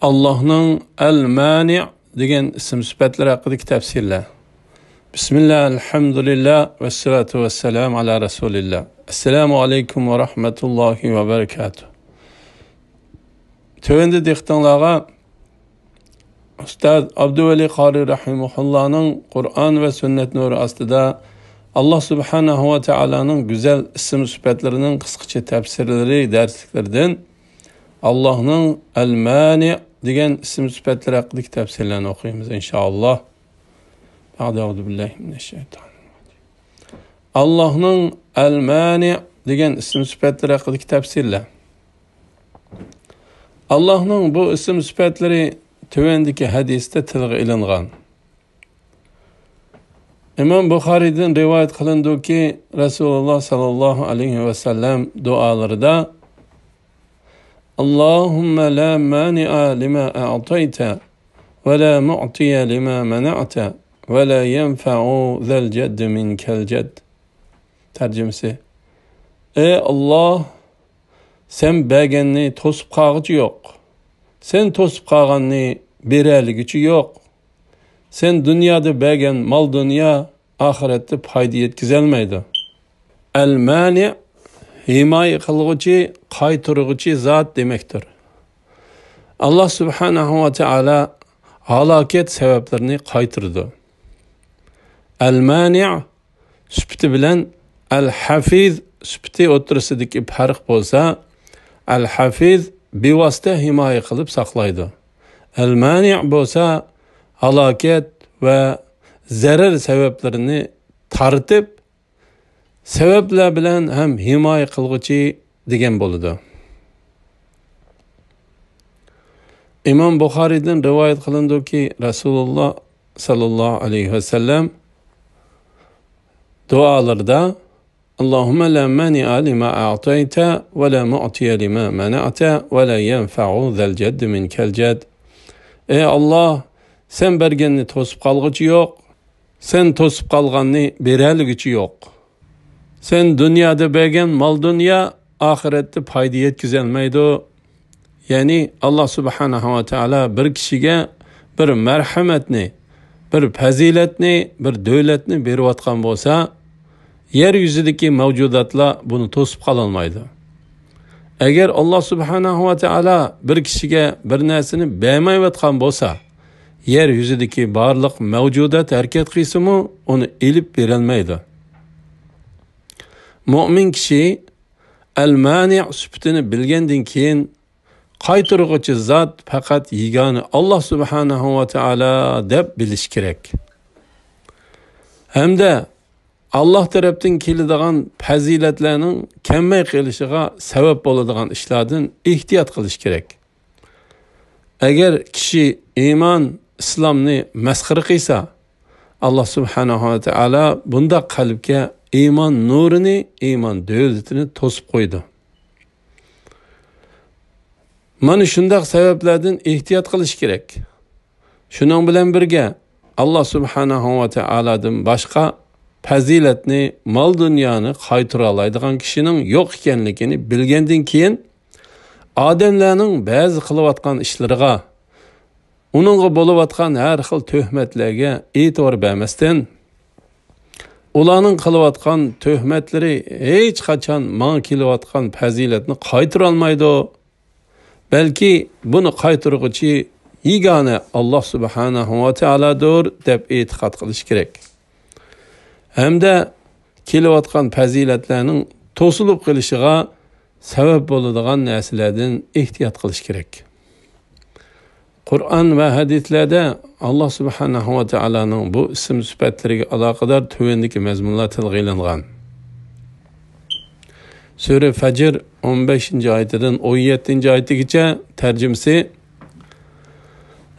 Allah'ın el-mani' degan ism sifatlari haqidagi tafsirlar. Bismillah, elhamdülillah ve salatu ve selam ala Resulillah. Esselamu aleyküm ve rahmetullahi ve berekatuh. Tövende dehtanlığa Ustad Abduveli Qari Rahimullah'ın Kur'an ve sünnet nuru aslında Allah Subhanahu ve Teala'nın güzel isim sıfatlarının kısaca tefsirleri, dersliklerden Allah'ın el-mani' degan isim sıfatları haqidagi tefsirlerini okuyumuz inşallah. Euzubillahimineşşeytanirracim. Allah'ın el-mani' degan isim sıfatları haqidagi tefsirler. Allah'ın bu isim sıfatları tövendeki hadiste tilga ilingan. İmam Bukhari'den rivayet kılındı ki Resulullah sallallahu aleyhi ve sellem dualarında Allahümme la mani'a lima a'tayta ve la mu'tiye lima mena'ta ve la yenfa'u zel ceddi minkel cedd. Tercümesi: Ey Allah, sen bergenni tosup kağıcı yok. Sen tosup kağanni bererligiçi yok. Sen dünyada bergen mal dünya ahirette payda yetkizelmeydi. El-mani' himaye kılgıcı, kaytırgıcı zat demektir. Allah Subhanahu ve Teala halaket sebeplerini kaytırdı. El-mani' süpti bilen el-hafiz süpti otursidiki fark bolsa, el-hafiz bivasıta himaye kılıp saklaydı. El-mani' bolsa halaket ve zarar sebeplerini tartıp sebepler bilen hem himaye kılgıcı degen boludu. İmam Bukhari'den rivayet kılındı ki Resulullah sallallahu aleyhi ve sellem dualarda Allahümme la mani'a lima a'tayta ve la mu'tiye lima mena'ta ve la yenfa'u zel ceddi minkel cedd. Ey Allah, sen bergenni tosup kalgıcı yok. Sen tosup kalganni bererligiçi yok. Sen dünyada bergen mal dünya ahirette payda yetkizelmeydi. Yani Allah Subhanahu ve Teala bir kişiye bir merhametni, bir faziletni, bir devletni beriyotgan bolsa, yeryüzüdeki mevcudatlar bunu tosup kalolmaydı. Eğer Allah Subhanahu ve Teala bir kişiye bir narsani bermeyotgan bolsa, yeryüzüdeki barliq mevcudat hareket qilsa onu elip berolmaydi. Mu'min kişi el-mani' sübtini bilgendan keyin qaytırgıcı zat fakat yegani Allah Subhanahu ve Teala deb bilish kerak. Hamda Allah tarafdan keladigan fazilatlarning kammay qilishiga sabab bo'ladigan ishlardan ehtiyot qilish kerak. Agar kishi iymon, islomni masxara qilsa, Allah Subhanahu ve Teala bunda qalbga iymon nurini, iymon davlatini to'sib qo'ydi. Mana shunday sabablardan ehtiyot qilish kerak. Shuning bilan birga Allah Subhanahu ve Teala'dan boshqa faziletni, mal dünyani qaytira oladigan kishining yo'q ekanligini bilgandan keyin odamlarning ba'zi qilayotgan ishlariga, uningga bo'layotgan har xil tuhmatlarga e'tibor bermasdan, ularning qilayotgan tuhmatlari hech qachon menga kelayotgan faziletni qaytira olmaydi. Balki buni qaytirg'uchi yegona Allah Subhanahu ve Teala'dir deb e'tiqod qilish kerak. Hamda kelayotgan fazilatlarning to'silib qilishiga sabab bo'ladigan narsalardan ehtiyot qilish kerak. Qur'on va hadislarda Allah Subhanahu ve Teala'ning bu ism sifatlariga aloqador tövendeki mazmunlar tilga ilingan. Sura Fajr 15-oyatidan 17-oyatigacha tarjimasi: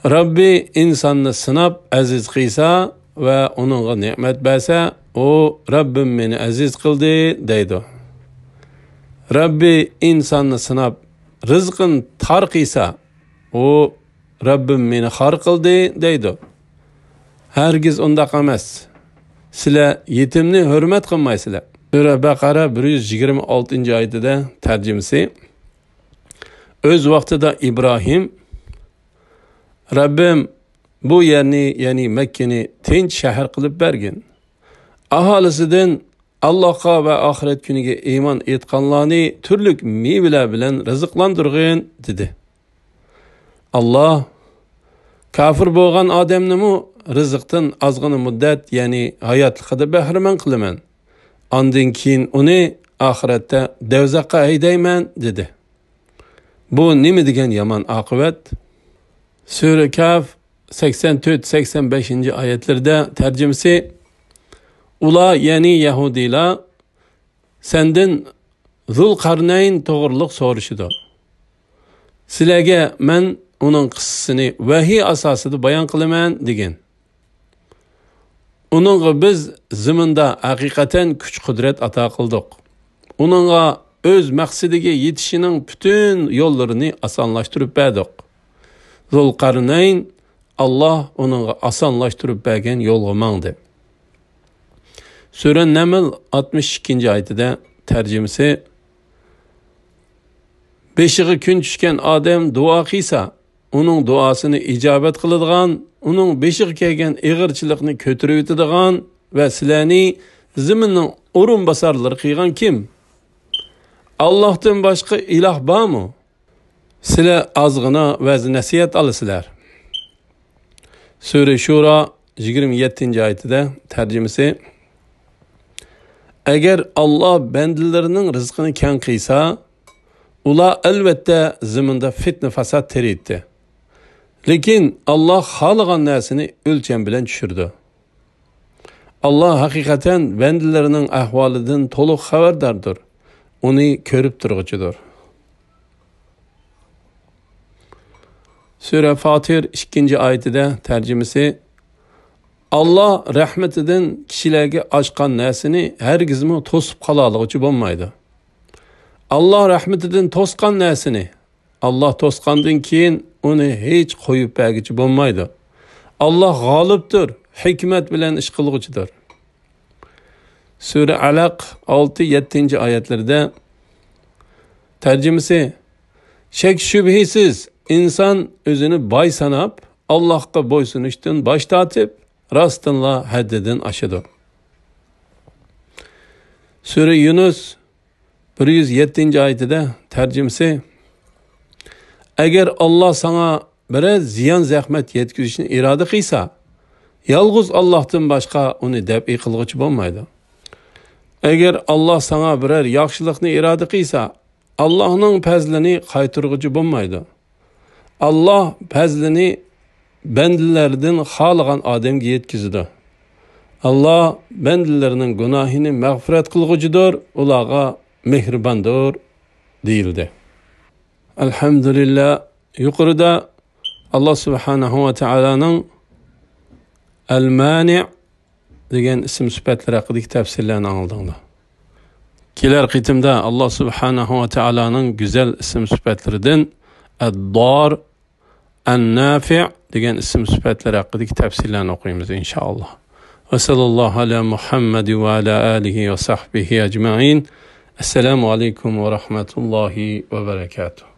Rabbi insonni sinab aziz qilsa va uningga ne'mat bersa, o Rabbim meni aziz qildi deydi. Rabbi insonni sinab rizqin tar qilsa, o Rabbim meni xor qildi deydi. Hargiz undaq emas. Sizlar yetimni hurmat qilmaysizlar. Sura Baqara 126-oyatida tarjimasi: Öz vaqtida İbrahim Rabbim bu yerni, ya'ni Mekkeni tinch shahar qilib bergin. Aholisidan Allohga va oxirat kuniga iymon etganlarni turli mevalar bilan rizqlantirgin dedi. Allah kafir bo'lgan odamni rizqdan ozgina muddat, ya'ni hayotligida bahramand qilaman. Ondan keyin uni oxiratda do'zaxga haydayman dedi. Bu nima degan yomon oqibat? Sura Kaf 84-85 oyatlarda tarjimasi: ular, ya'ni Yahudilar, senden Zulqarnayn to'g'riliq so'rashidi. Sizlarga men uning qissasini vahiy asosida bayon qilaman degan. Uningga biz zaminda haqiqatan kuch-qudrat ato qildik. Uningga o'z maqsadiga yetishining butun yo'llarini osonlashtirib berdik. Zulqarnayn Allah uningga osonlashtirib bergan yo'lga mangdi. Sura Naml 62 oyatida tarjimasi: beshiga kun tushgan odam duo qilsa, uning duosini ijobat qiladigan, uning beshiga kelgan ig'irchilikni ko'tarib o'tadigan va sizlarni zaminning o'rin bosarlari qilgan kim? Allohdan boshqa iloh bormi? Sizlar ozgina va'z nasihat olasizlar. Sura Shura 27-oyatida tarjimasi: agar Alloh bandalarining rizqini keng qilsa, ular albatta zaminda fitna fasod teraydi. Lekin Alloh xohlagan narsani o'lcham bilan tushirdi. Alloh haqiqatan bandalarining ahvolidan to'liq xabardordir. Uni ko'rib turg'uchidir. Sura Fatir 2-oyatida tarjimasi: Allah rahmetidan kishilarga ochgan narsani hargizmi to'sib qololg'uchi bo'lmaydi. Allah rahmetidan to'sgan narsani Allah to'sgandan keyin uni hech qo'yib bergichi bo'lmaydi. Allah g'olibdir, hikmat bilan ish qilg'uchidir. Sura Alaq 6-7-oyatlarda tarjimasi: shak shubhisiz inson o'zini boy sanab, Allohga bo'ysunishdan bosh tortib, rostınla haddidan aşıdı. Sura Yunus 107-oyatida tarjimasi: agar Allah sana biraz ziyon zahmat yetkazishni iroda qilsa, yolg'iz Allohdan boshqa uni dab'i qilg'uchi bo'lmaydi. Agar Allah sana birer yaxshilikni iroda qilsa, Allohning fazlini qaytarg'uchi bo'lmaydi. Allah fazlini bendilerden xalqan ademge yetkizdi. Allah bendilerinin günahını mağfiret kılgıcıdır, ulağa mehribandır deyildi. Elhamdülillah, yukarıda Allah subhanahu ve Taala'nın El-Mani' degan isim sübetleri hakkındaki tefsirlerini anıldığında. Keler qitimda Allah subhanahu ve Taala'nın güzel isim sübetlerinden Ed-Dar, En-Nafi' degan isim sübetleri hakkındaki tefsirlerini okuyumuz inşallah. Ve sallallahu ala Muhammed ve ala alihi ve sahbihi ecma'in. Esselamu aleyküm ve rahmetullahi ve berekatuhu.